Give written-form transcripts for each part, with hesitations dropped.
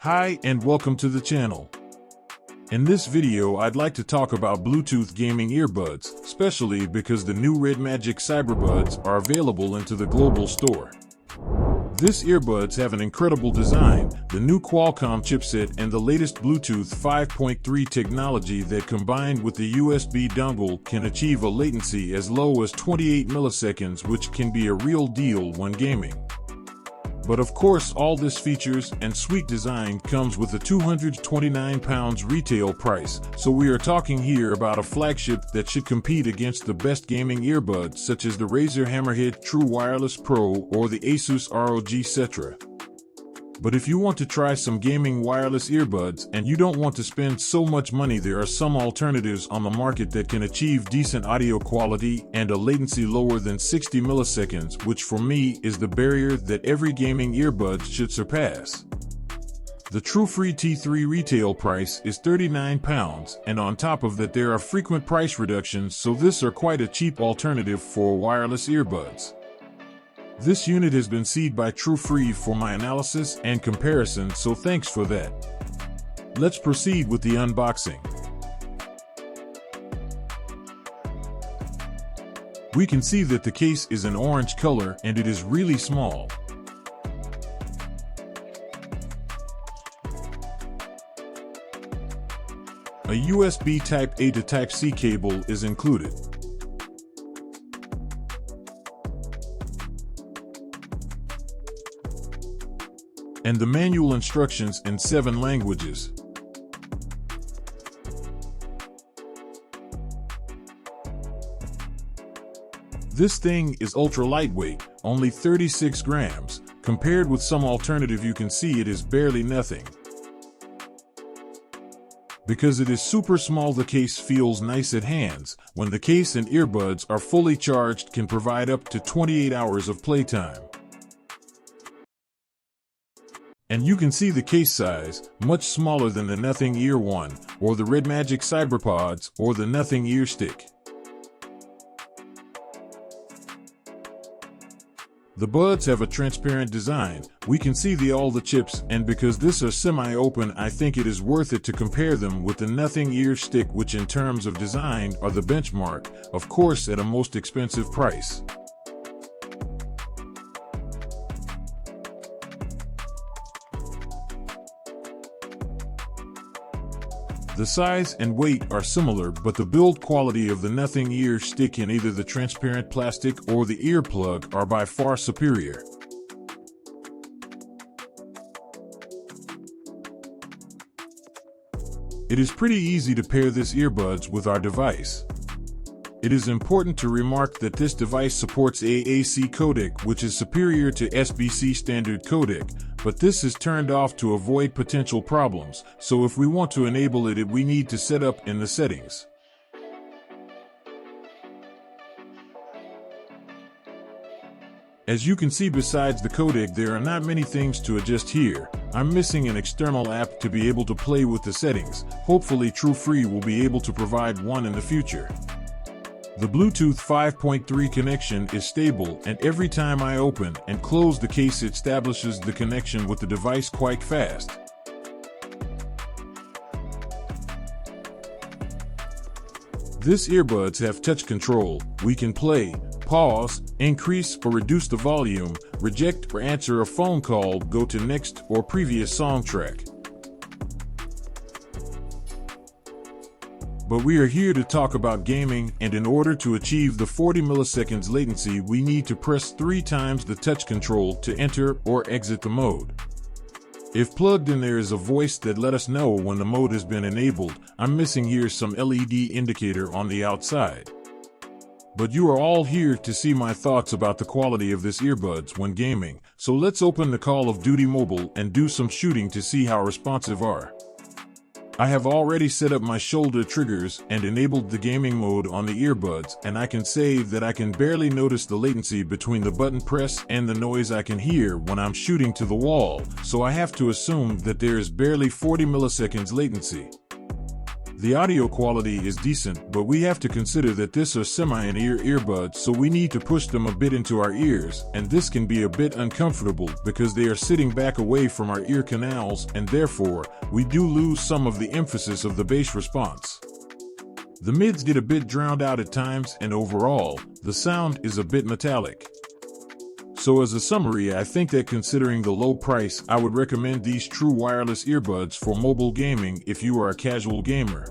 Hi and welcome to the channel. In this video I'd like to talk about Bluetooth gaming earbuds, especially because the new REDMAGIC Cyberbuds are available into the global store. These earbuds have an incredible design, the new Qualcomm chipset and the latest Bluetooth 5.3 technology that combined with the USB dongle can achieve a latency as low as 28 milliseconds, which can be a real deal when gaming. But of course all this features and sweet design comes with a £229 retail price, so we are talking here about a flagship that should compete against the best gaming earbuds such as the Razer Hammerhead True Wireless Pro or the Asus ROG Cetra. But if you want to try some gaming wireless earbuds and you don't want to spend so much money, there are some alternatives on the market that can achieve decent audio quality and a latency lower than 60 milliseconds, which for me is the barrier that every gaming earbuds should surpass. The TRUEFREE T3 retail price is £39, and on top of that there are frequent price reductions, so this are quite a cheap alternative for wireless earbuds. This unit has been seeded by TRUEFREE for my analysis and comparison, so thanks for that. Let's proceed with the unboxing. We can see that the case is an orange color and it is really small. A USB Type A to Type C cable is included. And the manual instructions in 7 languages. This thing is ultra lightweight, only 36 grams. Compared with some alternative you can see it is barely nothing. Because it is super small, the case feels nice at hands. When the case and earbuds are fully charged, can provide up to 28 hours of playtime. And you can see the case size, much smaller than the Nothing Ear 1, or the REDMAGIC Cyberbuds, or the Nothing Ear Stick. The buds have a transparent design, we can see all the chips, and because these are semi-open I think it is worth it to compare them with the Nothing Ear Stick, which in terms of design are the benchmark, of course at a most expensive price. The size and weight are similar, but the build quality of the Nothing Ear Stick in either the transparent plastic or the earplug are by far superior. It is pretty easy to pair these earbuds with our device. It is important to remark that this device supports AAC codec, which is superior to SBC standard codec, but this is turned off to avoid potential problems, so if we want to enable it, we need to set up in the settings. As you can see, besides the codec there are not many things to adjust here. I'm missing an external app to be able to play with the settings. Hopefully TRUEFREE will be able to provide one in the future. The Bluetooth 5.3 connection is stable, and every time I open and close the case it establishes the connection with the device quite fast. These earbuds have touch control. We can play, pause, increase or reduce the volume, reject or answer a phone call, go to next or previous song track. But we are here to talk about gaming, and in order to achieve the 40 milliseconds latency we need to press 3 times the touch control to enter or exit the mode. If plugged in, there is a voice that let us know when the mode has been enabled. I'm missing here some LED indicator on the outside. But you are all here to see my thoughts about the quality of this earbuds when gaming, so let's open the Call of Duty Mobile and do some shooting to see how responsive are. I have already set up my shoulder triggers and enabled the gaming mode on the earbuds, and I can say that I can barely notice the latency between the button press and the noise I can hear when I'm shooting to the wall, so I have to assume that there is barely 40 milliseconds latency. The audio quality is decent, but we have to consider that this are semi-in-ear earbuds, so we need to push them a bit into our ears, and this can be a bit uncomfortable because they are sitting back away from our ear canals, and therefore, we do lose some of the emphasis of the bass response. The mids get a bit drowned out at times, and overall, the sound is a bit metallic. So as a summary, I think that considering the low price, I would recommend these True wireless earbuds for mobile gaming if you are a casual gamer.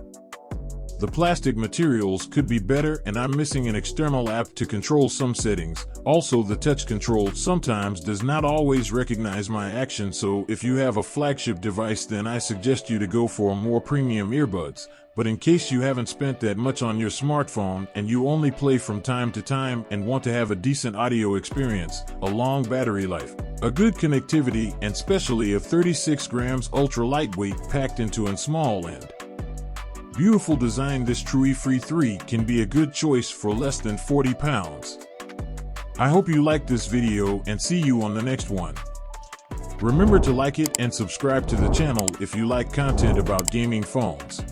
The plastic materials could be better, and I'm missing an external app to control some settings. Also, the touch control sometimes does not always recognize my action, so if you have a flagship device, then I suggest you to go for more premium earbuds. But in case you haven't spent that much on your smartphone and you only play from time to time and want to have a decent audio experience, a long battery life, a good connectivity, and especially a 36 grams ultra lightweight packed into a small end. Beautiful design, this TRUEFREE 3 can be a good choice for less than £40. I hope you liked this video and see you on the next one. Remember to like it and subscribe to the channel if you like content about gaming phones.